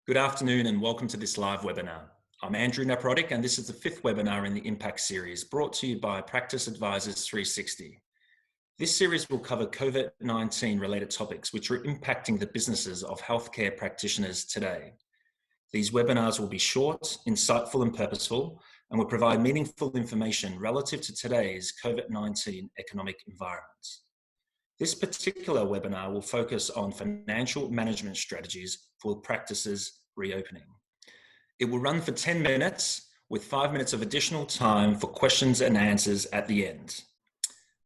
Good afternoon and welcome to this live webinar. I'm Andrew Naprotic and this is the fifth webinar in the Impact series brought to you by Practice Advisors 360. This series will cover COVID-19 related topics which are impacting the businesses of healthcare practitioners today. These webinars will be short, insightful and purposeful and will provide meaningful information relative to today's COVID-19 economic environment. This particular webinar will focus on financial management strategies for practices reopening. It will run for 10 minutes with 5 minutes of additional time for questions and answers at the end.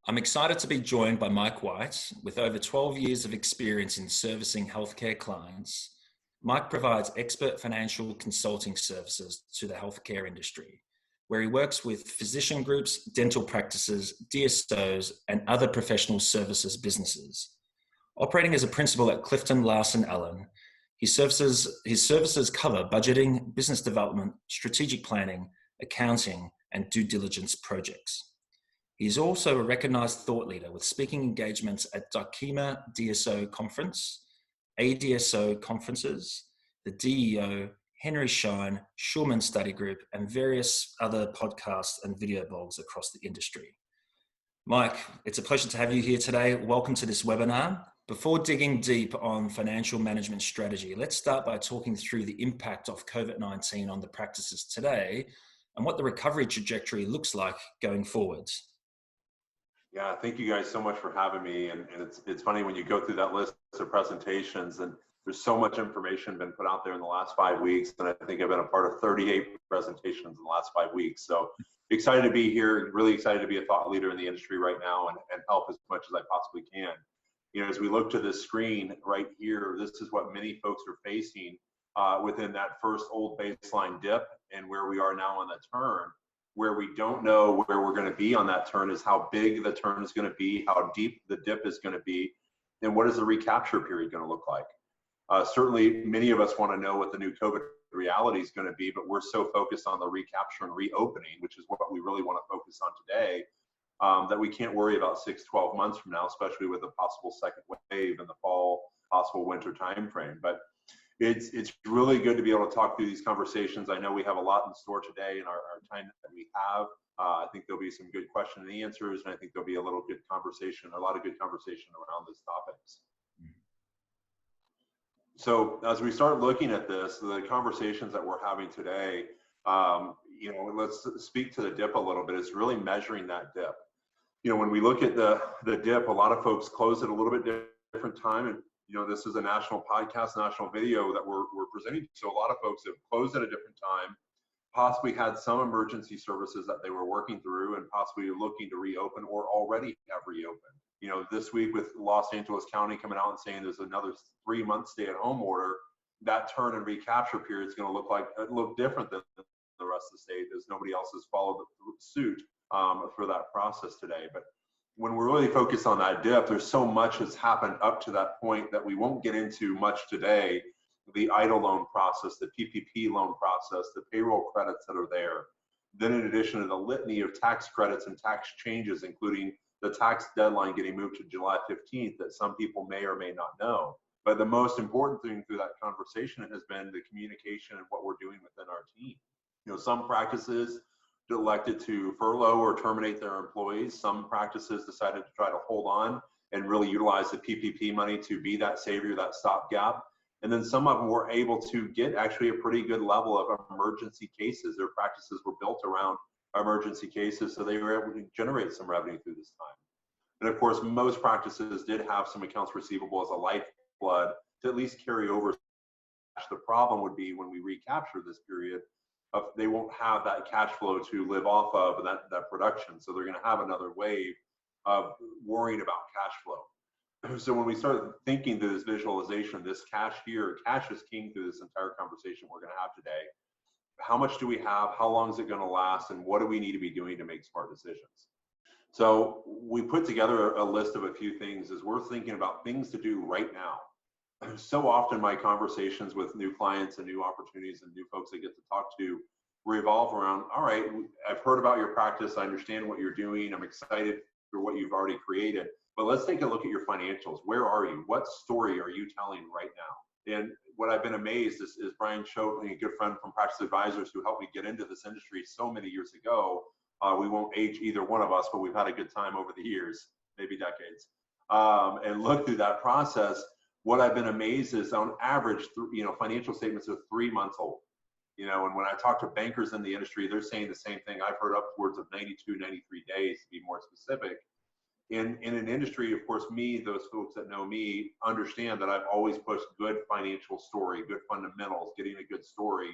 I'm excited to be joined by Mike White with over 12 years of experience in servicing healthcare clients. Mike provides expert financial consulting services to the healthcare industry, where he works with physician groups, dental practices, DSOs, and other professional services businesses. Operating as a principal at Clifton Larson Allen, his services cover budgeting, business development, strategic planning, accounting, and due diligence projects. He is also a recognized thought leader with speaking engagements at DAKIMA DSO Conference, ADSO conferences, the DEO, Henry Schein, Schulman Study Group, and various other podcasts and video blogs across the industry. Mike, it's a pleasure to have you here today. Welcome to this webinar. Before digging deep on financial management strategy, let's start by talking through the impact of COVID-19 on the practices today and what the recovery trajectory looks like going forward. Yeah, thank you guys so much for having me. And it's funny when you go through that list of presentations, and there's so much information been put out there in the last 5 weeks. And I think I've been a part of 38 presentations in the last 5 weeks. So excited to be here, really excited to be a thought leader in the industry right now and help as much as I possibly can. You know, as we look to this screen right here, this is what many folks are facing within that first old baseline dip and where we are now on the turn. Where we don't know where we're going to be on that turn is how big the turn is going to be, how deep the dip is going to be, and what is the recapture period going to look like. Certainly, many of us want to know what the new COVID reality is going to be, but we're so focused on the recapture and reopening, which is what we really want to focus on today, that we can't worry about 6-12 months from now, especially with a possible second wave in the fall, possible winter timeframe. But it's really good to be able to talk through these conversations. I know we have a lot in store today in our time that we have. I think there'll be some good question and answers, and I think there'll be a lot of good conversation around these topics. So as we start looking at this, the conversations that we're having today, you know, let's speak to the dip a little bit. It's really measuring that dip. You know, when we look at the dip, a lot of folks close at a little bit different time. And, you know, this is a national podcast, national video that we're presenting. So a lot of folks have closed at a different time, possibly had some emergency services that they were working through and possibly looking to reopen or already have reopened. You know, this week with Los Angeles County coming out and saying there's another 3-month stay-at-home order, that turn and recapture period is going to look different than the rest of the state, as nobody else has followed suit for that process today. But when we're really focused on that dip, there's so much that's happened up to that point that we won't get into much today. The EIDL loan process, the PPP loan process, the payroll credits that are there. Then in addition to the litany of tax credits and tax changes, including the tax deadline getting moved to July 15th that some people may or may not know. But the most important thing through that conversation has been the communication and what we're doing within our team. You know, some practices elected to furlough or terminate their employees. Some practices decided to try to hold on and really utilize the PPP money to be that savior, that stopgap. And then some of them were able to get actually a pretty good level of emergency cases. Their practices were built around emergency cases, so they were able to generate some revenue through this time. And of course, most practices did have some accounts receivable as a lifeblood to at least carry over. The problem would be when we recapture this period, they won't have that cash flow to live off of that production. So they're going to have another wave of worrying about cash flow. So when we start thinking through this visualization, this cash is king through this entire conversation we're going to have today. How much do we have? How long is it going to last? And what do we need to be doing to make smart decisions? So we put together a list of a few things as we're thinking about things to do right now. So often my conversations with new clients and new opportunities and new folks I get to talk to revolve around, all right, I've heard about your practice. I understand what you're doing. I'm excited for what you've already created. But let's take a look at your financials. Where are you? What story are you telling right now? And what I've been amazed is Brian Choate, a good friend from Practice Advisors who helped me get into this industry so many years ago. We won't age either one of us, but we've had a good time over the years, maybe decades, and look through that process. What I've been amazed is on average, financial statements are 3 months old. And when I talk to bankers in the industry, they're saying the same thing. I've heard upwards of 92, 93 days to be more specific. In an industry, of course, those folks that know me understand that I've always pushed good financial story, good fundamentals, getting a good story,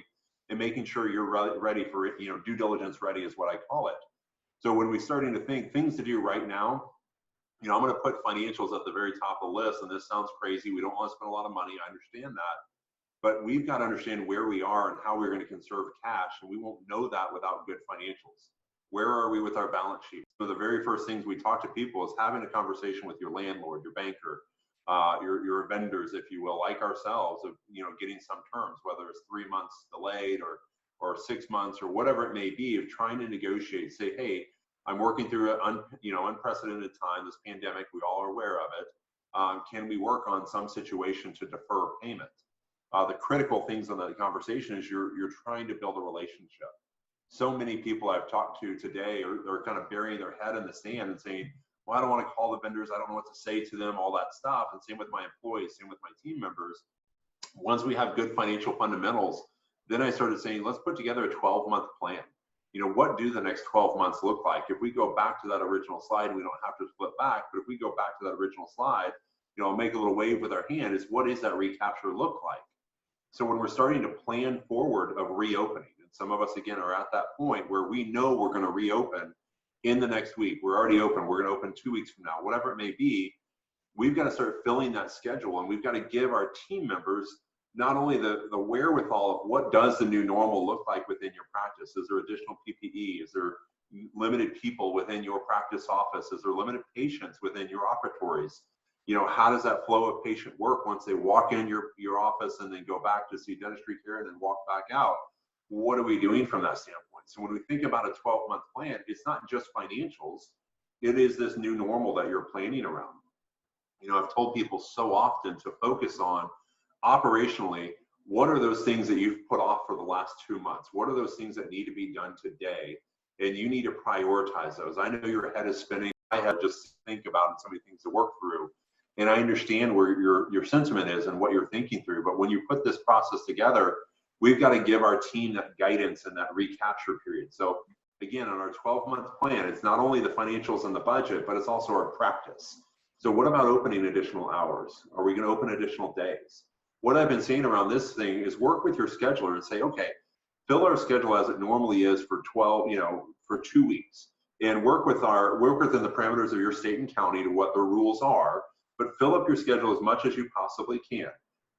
and making sure you're ready for it. Due diligence ready is what I call it. So when we're starting to think things to do right now, I'm going to put financials at the very top of the list. And this sounds crazy. We don't want to spend a lot of money. I understand that. But we've got to understand where we are and how we're going to conserve cash. And we won't know that without good financials. Where are we with our balance sheet? So the very first things we talk to people is having a conversation with your landlord, your banker, your vendors, if you will, like ourselves, of getting some terms, whether it's 3 months delayed or 6 months or whatever it may be, of trying to negotiate. Say, hey, I'm working through an unprecedented time, this pandemic. We all are aware of it. Can we work on some situation to defer payment? The critical things in that conversation is you're trying to build a relationship. So many people I've talked to today are kind of burying their head in the sand and saying, well, I don't want to call the vendors. I don't know what to say to them, all that stuff. And same with my employees, same with my team members. Once we have good financial fundamentals, then I started saying, let's put together a 12-month plan. What do the next 12 months look like? If we go back to that original slide, we don't have to flip back, but if we go back to that original slide, I'll make a little wave with our hand, is what does that recapture look like? So when we're starting to plan forward of reopening, and some of us, again, are at that point where we know we're going to reopen in the next week. We're already open. We're going to open 2 weeks from now, whatever it may be. We've got to start filling that schedule, and we've got to give our team members not only the wherewithal of what does the new normal look like within your practice. Is there additional PPE? Is there limited people within your practice office? Is there limited patients within your operatories? How does that flow of patient work once they walk in your office and then go back to see dentistry care and then walk back out? What are we doing from that standpoint? So when we think about a 12-month plan, it's not just financials. It is this new normal that you're planning around. I've told people so often to focus on operationally, what are those things that you've put off for the last 2 months? What are those things that need to be done today? And you need to prioritize those. I know your head is spinning. I have just think about so many things to work through. And I understand where your sentiment is and what you're thinking through. But when you put this process together, we've got to give our team that guidance and that recapture period. So again, on our 12-month plan, it's not only the financials and the budget, but it's also our practice. So what about opening additional hours? Are we going to open additional days? What I've been saying around this thing is work with your scheduler and say, okay, fill our schedule as it normally is for 2 weeks, and work within the parameters of your state and county to what the rules are, but fill up your schedule as much as you possibly can.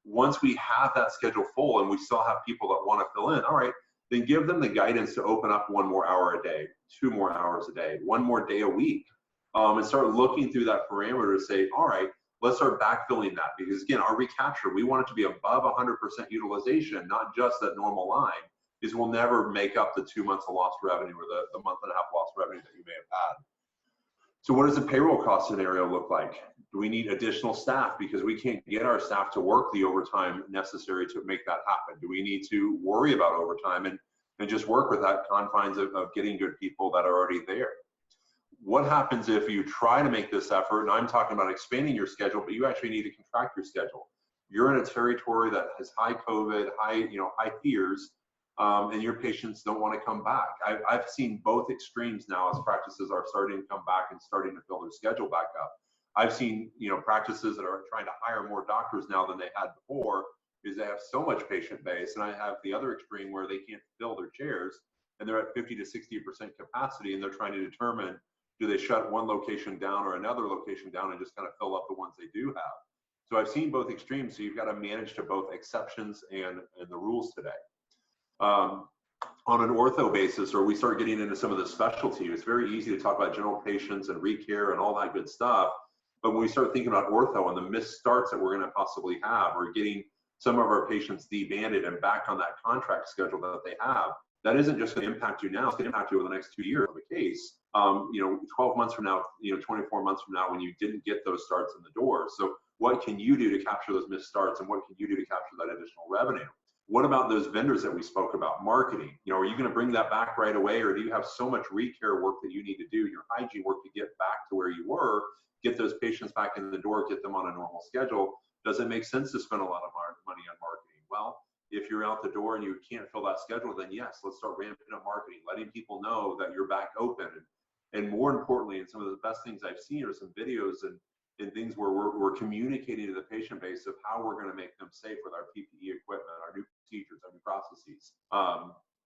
Once we have that schedule full and we still have people that want to fill in, all right, then give them the guidance to open up 1 more hour a day, 2 more hours a day, 1 more day a week, and start looking through that parameter to say, all right, let's start backfilling that. Because again, our recapture, we want it to be above 100% utilization, not just that normal line, because we'll never make up the 2 months of lost revenue or the month and a half lost revenue that you may have had. So what does the payroll cost scenario look like? Do we need additional staff because we can't get our staff to work the overtime necessary to make that happen? Do we need to worry about overtime and just work with that confines of getting good people that are already there? What happens if you try to make this effort, and I'm talking about expanding your schedule, but you actually need to contract your schedule. You're in a territory that has high COVID, high fears, and your patients don't want to come back. I've seen both extremes now as practices are starting to come back and starting to fill their schedule back up. I've seen, practices that are trying to hire more doctors now than they had before because they have so much patient base. And I have the other extreme where they can't fill their chairs and they're at 50 to 60% capacity, and they're trying to determine, do they shut one location down or another location down and just kind of fill up the ones they do have? So I've seen both extremes. So you've got to manage to both exceptions and the rules today. On an ortho basis, or we start getting into some of the specialty, it's very easy to talk about general patients and recare and all that good stuff. But when we start thinking about ortho and the missed starts that we're going to possibly have, or getting some of our patients debanded and back on that contract schedule that they have, that isn't just going to impact you now, it's going to impact you over the next 2 years of the case. 12 months from now, 24 months from now, when you didn't get those starts in the door. So What can you do to capture those missed starts, and what can you do to capture that additional revenue? What about those vendors that we spoke about, marketing? You know, are you going to bring that back right away, or do you have so much recare work that you need to do, your hygiene work, to get back to where you were, get those patients back in the door, get them on a normal schedule? Does it make sense to spend a lot of money on marketing? Well, if you're out the door and you can't fill that schedule, then yes, let's start ramping up marketing, letting people know that you're back open. And more importantly, and some of the best things I've seen are some videos and things where we're communicating to the patient base of how we're going to make them safe with our PPE equipment, our new procedures, our new processes.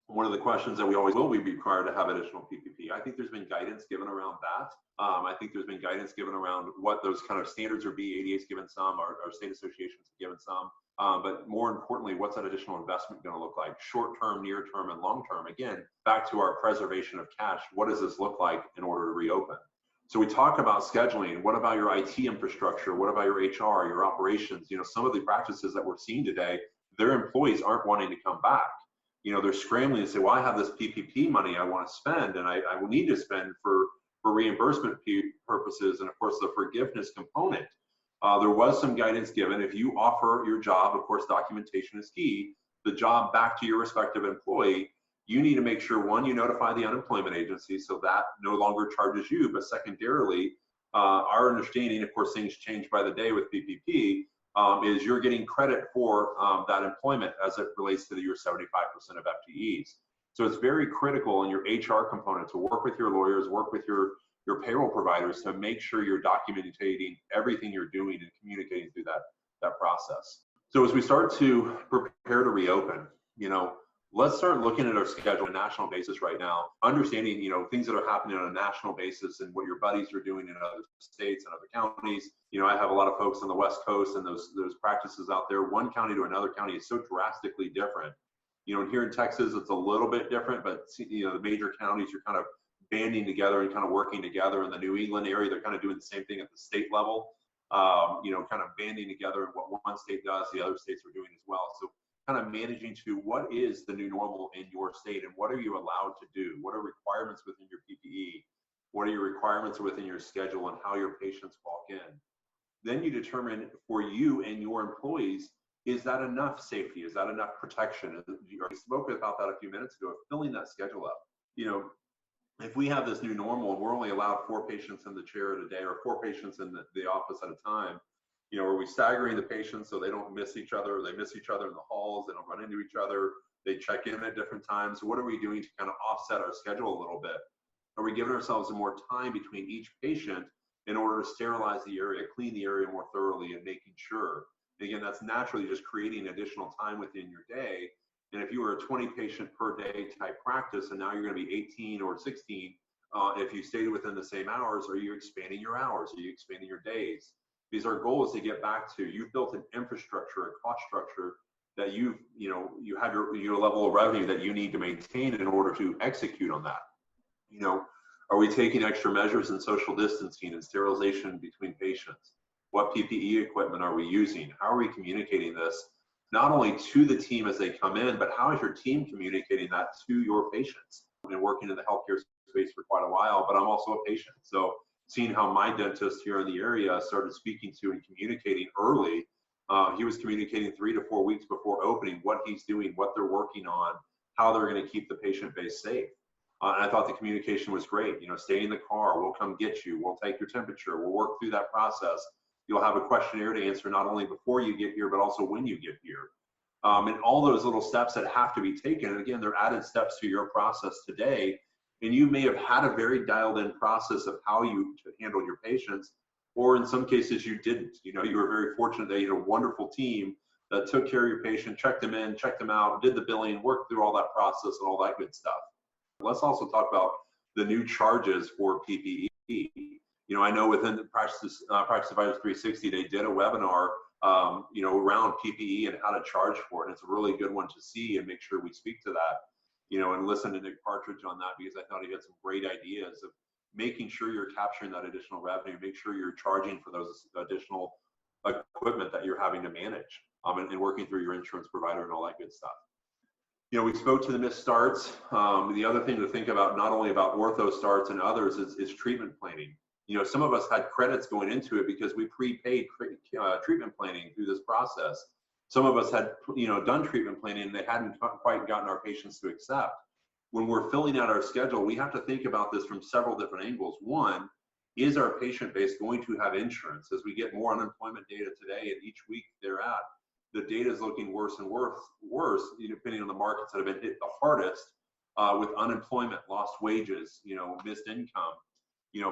One of the questions that we always will be required to have additional PPP. I think there's been guidance given around that. I think there's been guidance given around what those kind of standards would be. ADA's given some, our state associations have given some. But more importantly, what's that additional investment going to look like? Short term, near term, and long term. Again, back to our preservation of cash. What does this look like in order to reopen? So we talk about scheduling. What about your IT infrastructure? What about your HR, your operations? You know, some of the practices that we're seeing today, their employees aren't wanting to come back. You know, they're scrambling to say, well, I have this PPP money I want to spend, and I will need to spend for reimbursement purposes, and of course the forgiveness component. There was some guidance given. If you offer your job, of course, documentation is key, the job back to your respective employee, you need to make sure, one, you notify the unemployment agency so that no longer charges you, but secondarily, our understanding, of course, things change by the day with PPP, is you're getting credit for that employment as it relates to your 75% of FTEs. So it's very critical in your HR component to work with your lawyers, work with your payroll providers to make sure you're documenting everything you're doing and communicating through that process. So as we start to prepare to reopen, you know, let's start looking at our schedule on a national basis right now, understanding, you know, things that are happening on a national basis and what your buddies are doing in other states and other counties. You know, I have a lot of folks on the West Coast, and those practices out there, one county to another county is so drastically different. You know, and here in Texas, it's a little bit different, but you know, the major counties are kind of banding together and kind of working together. In the New England area, they're kind of doing the same thing at the state level, you know, kind of banding together, and what one state does, the other states are doing as well. So kind of managing to what is the new normal in your state, and what are you allowed to do? What are requirements within your PPE? What are your requirements within your schedule, and how your patients walk in? Then you determine for you and your employees, is that enough safety? Is that enough protection? You already spoke about that a few minutes ago, filling that schedule up. You know, if we have this new normal and we're only allowed 4 patients in the chair at a day, or 4 patients in the office at a time, you know, are we staggering the patients so they don't miss each other, or they miss each other in the halls, they don't run into each other, they check in at different times? So what are we doing to kind of offset our schedule a little bit? Are we giving ourselves more time between each patient in order to sterilize the area, clean the area more thoroughly, and making sure? Again, that's naturally just creating additional time within your day. And if you were a 20 patient per day type practice, and now you're going to be 18 or 16, if you stayed within the same hours, are you expanding your hours? Are you expanding your days? Because our goal is to get back to, you've built an infrastructure, a cost structure that you have your level of revenue that you need to maintain in order to execute on that. You know, are we taking extra measures in social distancing and sterilization between patients? What PPE equipment are we using? How are we communicating this, not only to the team as they come in, but how is your team communicating that to your patients? I've been working in the healthcare space for quite a while, but I'm also a patient. So seeing how my dentist here in the area started speaking to and communicating early, he was communicating 3 to 4 weeks before opening what he's doing, what they're working on, how they're going to keep the patient base safe. And I thought the communication was great. You know, stay in the car, we'll come get you, we'll take your temperature, we'll work through that process. You'll have a questionnaire to answer not only before you get here, but also when you get here. And all those little steps that have to be taken. And again, they're added steps to your process today. And you may have had a very dialed in process of how you handle your patients, or in some cases you didn't. You know, you were very fortunate that you had a wonderful team that took care of your patient, checked them in, checked them out, did the billing, worked through all that process and all that good stuff. Let's also talk about the new charges for PPE. You know, I know within the Practice Advisors 360, they did a webinar, you know, around PPE and how to charge for it. And it's a really good one to see and make sure we speak to that, you know, and listen to Nick Partridge on that, because I thought he had some great ideas of making sure you're capturing that additional revenue, make sure you're charging for those additional equipment that you're having to manage, and working through your insurance provider and all that good stuff. You know, we spoke to the missed starts. The other thing to think about, not only about ortho starts and others, is treatment planning. Some of us had credits going into it because we prepaid treatment planning through this process. Some of us had, done treatment planning and they hadn't quite gotten our patients to accept. When we're filling out our schedule, we have to think about this from several different angles. One, is our patient base going to have insurance? As we get more unemployment data today, and each week thereafter, the data is looking worse and worse, depending on the markets that have been hit the hardest with unemployment, lost wages, missed income,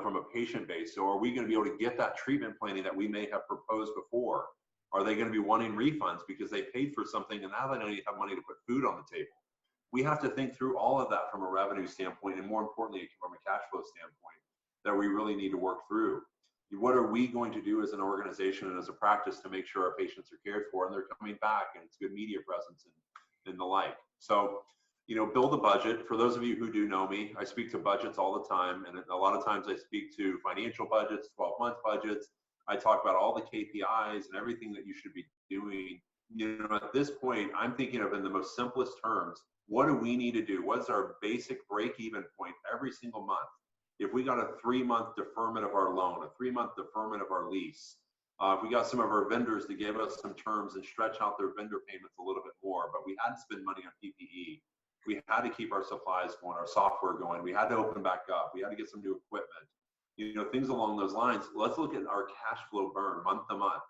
from a patient base. So are we going to be able to get that treatment planning that we may have proposed before? Are they going to be wanting refunds because they paid for something and now they don't even have money to put food on the table? We have to think through all of that from a revenue standpoint, and more importantly, from a cash flow standpoint, that we really need to work through. What are we going to do as an organization and as a practice to make sure our patients are cared for and they're coming back and it's good media presence and the like? So, build a budget. For those of you who do know me, I speak to budgets all the time. And a lot of times I speak to financial budgets, 12-month budgets. I talk about all the KPIs and everything that you should be doing. At this point, I'm thinking of in the most simplest terms, what do we need to do? What's our basic break-even point every single month? If we got a 3-month deferment of our loan, a 3-month deferment of our lease, if we got some of our vendors to give us some terms and stretch out their vendor payments a little bit more, but we had to spend money on PPE. We had to keep our supplies going, our software going. We had to open back up. We had to get some new equipment, things along those lines. Let's look at our cash flow burn month to month.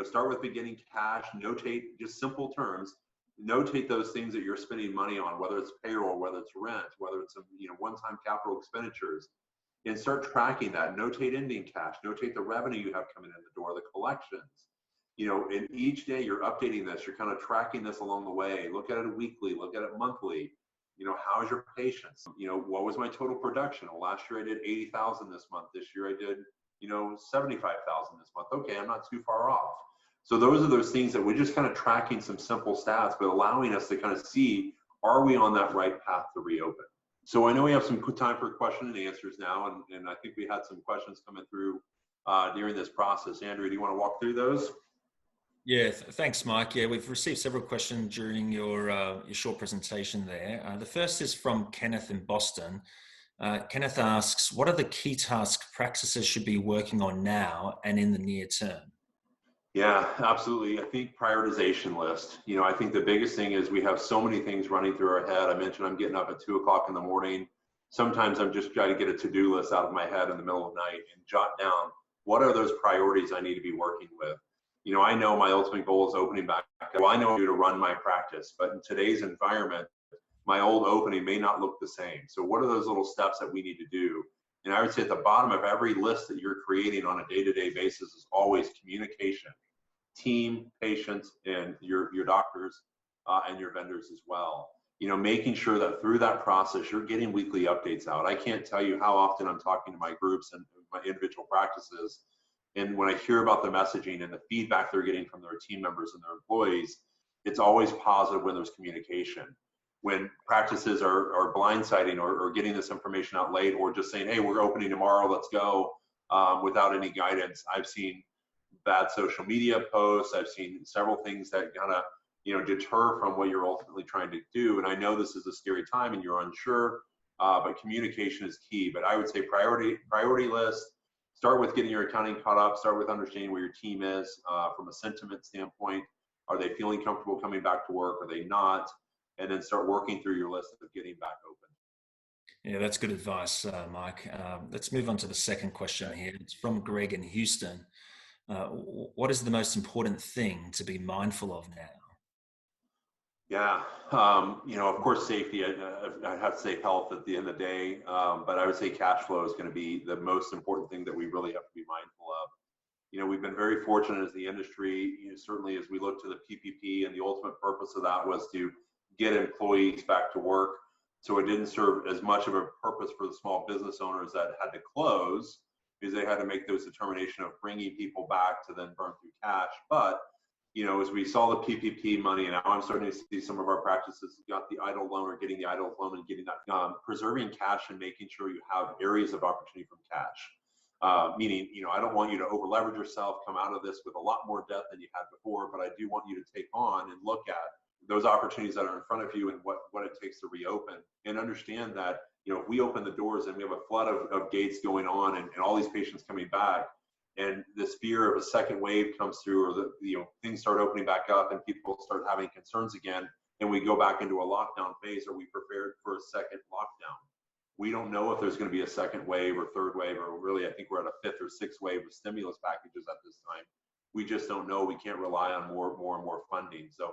Start with beginning cash, notate, just simple terms, notate those things that you're spending money on, whether it's payroll, whether it's rent, whether it's one-time capital expenditures, and start tracking that. Notate ending cash, notate the revenue you have coming in the door, the collections. And each day you're updating this, you're kind of tracking this along the way. Look at it weekly, look at it monthly. How's your patients? What was my total production? Well, last year I did 80,000 this month. This year I did, 75,000 this month. Okay, I'm not too far off. So those are those things that we're just kind of tracking some simple stats, but allowing us to kind of see, are we on that right path to reopen? So I know we have some time for question and answers now, and I think we had some questions coming through during this process. Andrew, do you want to walk through those? Yeah, thanks, Mike. Yeah, we've received several questions during your short presentation there. The first is from Kenneth in Boston. Kenneth asks, what are the key tasks practices should be working on now and in the near term? Yeah, absolutely. I think prioritization list. I think the biggest thing is we have so many things running through our head. I mentioned I'm getting up at 2 o'clock in the morning. Sometimes I'm just trying to get a to-do list out of my head in the middle of the night and jot down what are those priorities I need to be working with. I know my ultimate goal is opening back. Well, I know what to do to run my practice, but in today's environment, my old opening may not look the same. So what are those little steps that we need to do? And I would say at the bottom of every list that you're creating on a day-to-day basis is always communication. Team, patients, and your doctors and your vendors as well. Making sure that through that process, you're getting weekly updates out. I can't tell you how often I'm talking to my groups and my individual practices. And when I hear about the messaging and the feedback they're getting from their team members and their employees, it's always positive when there's communication. When practices are blindsiding or getting this information out late or just saying, hey, we're opening tomorrow, let's go, without any guidance, I've seen bad social media posts. I've seen several things that kind of, deter from what you're ultimately trying to do. And I know this is a scary time and you're unsure, but communication is key. But I would say priority list, start with getting your accounting caught up, start with understanding where your team is from a sentiment standpoint. Are they feeling comfortable coming back to work? Are they not? And then start working through your list of getting back open. Yeah, that's good advice, Mike. Let's move on to the second question here. It's from Greg in Houston. What is the most important thing to be mindful of now? Yeah, of course, safety. I have to say health at the end of the day, but I would say cash flow is going to be the most important thing that we really have to be mindful of. We've been very fortunate as the industry, certainly as we look to the PPP, and the ultimate purpose of that was to get employees back to work. So it didn't serve as much of a purpose for the small business owners that had to close, because they had to make those determination of bringing people back to then burn through cash. But as we saw the PPP money, and now I'm starting to see some of our practices got the idle loan or getting the idle loan and getting that, preserving cash and making sure you have areas of opportunity from cash. Meaning, I don't want you to over leverage yourself, come out of this with a lot more debt than you had before, but I do want you to take on and look at those opportunities that are in front of you and what it takes to reopen, and understand that, if we open the doors and we have a flood of gates going on and all these patients coming back, and this fear of a second wave comes through, or things start opening back up and people start having concerns again, and we go back into a lockdown phase, are we prepared for a second lockdown? We don't know if there's going to be a second wave or third wave, or really, I think we're at a fifth or sixth wave of stimulus packages at this time. We just don't know. We can't rely on more and more funding. So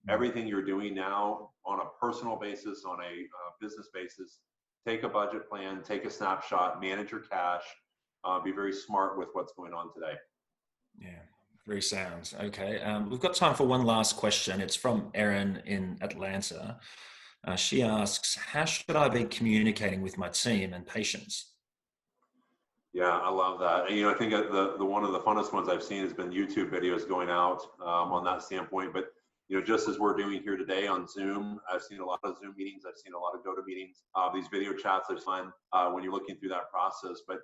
everything you're doing now on a personal basis, on a business basis, take a budget plan, take a snapshot, manage your cash, be very smart with what's going on today. Yeah, very sound. Okay, we've got time for one last question. It's from Erin in Atlanta. She asks, how should I be communicating with my team and patients? Yeah, I love that. And, I think the one of the funnest ones I've seen has been YouTube videos going out on that standpoint. But, just as we're doing here today on Zoom, I've seen a lot of Zoom meetings. I've seen a lot of GoTo meetings. These video chats are fun when you're looking through that process. But,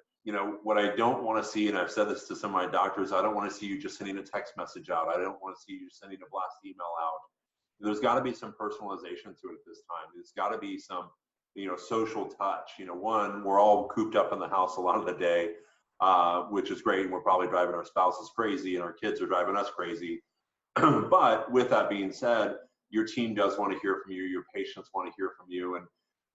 what I don't want to see, and I've said this to some of my doctors, I don't want to see you just sending a text message out. I don't want to see you sending a blast email out. There's got to be some personalization to it at this time. There's got to be some social touch. One, we're all cooped up in the house a lot of the day, which is great. And we're probably driving our spouses crazy and our kids are driving us crazy. But with that being said, your team does want to hear from you. Your patients want to hear from you. And,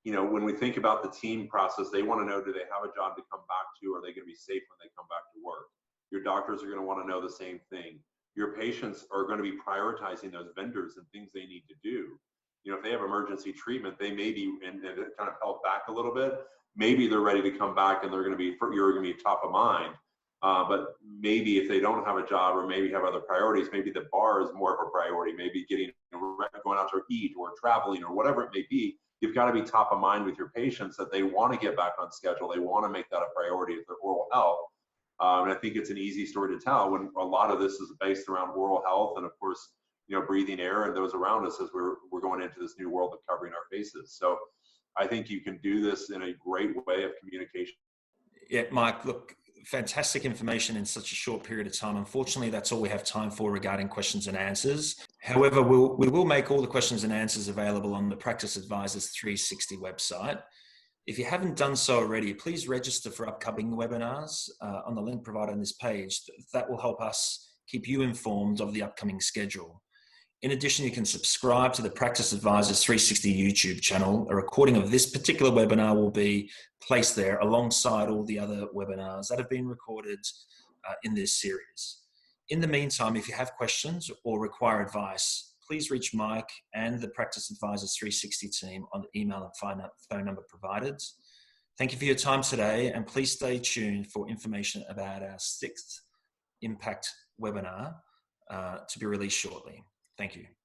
when we think about the team process, they want to know, do they have a job to come back to? Are they going to be safe when they come back to work? Your doctors are going to want to know the same thing. Your patients are going to be prioritizing those vendors and things they need to do. If they have emergency treatment, they may be and kind of held back a little bit. Maybe they're ready to come back and you're going to be top of mind. But maybe if they don't have a job or maybe have other priorities, maybe the bar is more of a priority. Maybe going out to eat or traveling or whatever it may be. You've got to be top of mind with your patients that they want to get back on schedule. They want to make that a priority of their oral health. And I think it's an easy story to tell when a lot of this is based around oral health and, of course, breathing air and those around us as we're going into this new world of covering our faces. So I think you can do this in a great way of communication. Yeah, Mike, look, fantastic information in such a short period of time. Unfortunately, that's all we have time for regarding questions and answers. However, we will make all the questions and answers available on the Practice Advisors 360 website. If you haven't done so already, please register for upcoming webinars on the link provided on this page. That will help us keep you informed of the upcoming schedule. In addition, you can subscribe to the Practice Advisors 360 YouTube channel. A recording of this particular webinar will be placed there alongside all the other webinars that have been recorded in this series. In the meantime, if you have questions or require advice, please reach Mike and the Practice Advisors 360 team on the email and phone number provided. Thank you for your time today, and please stay tuned for information about our 6th Impact webinar to be released shortly. Thank you.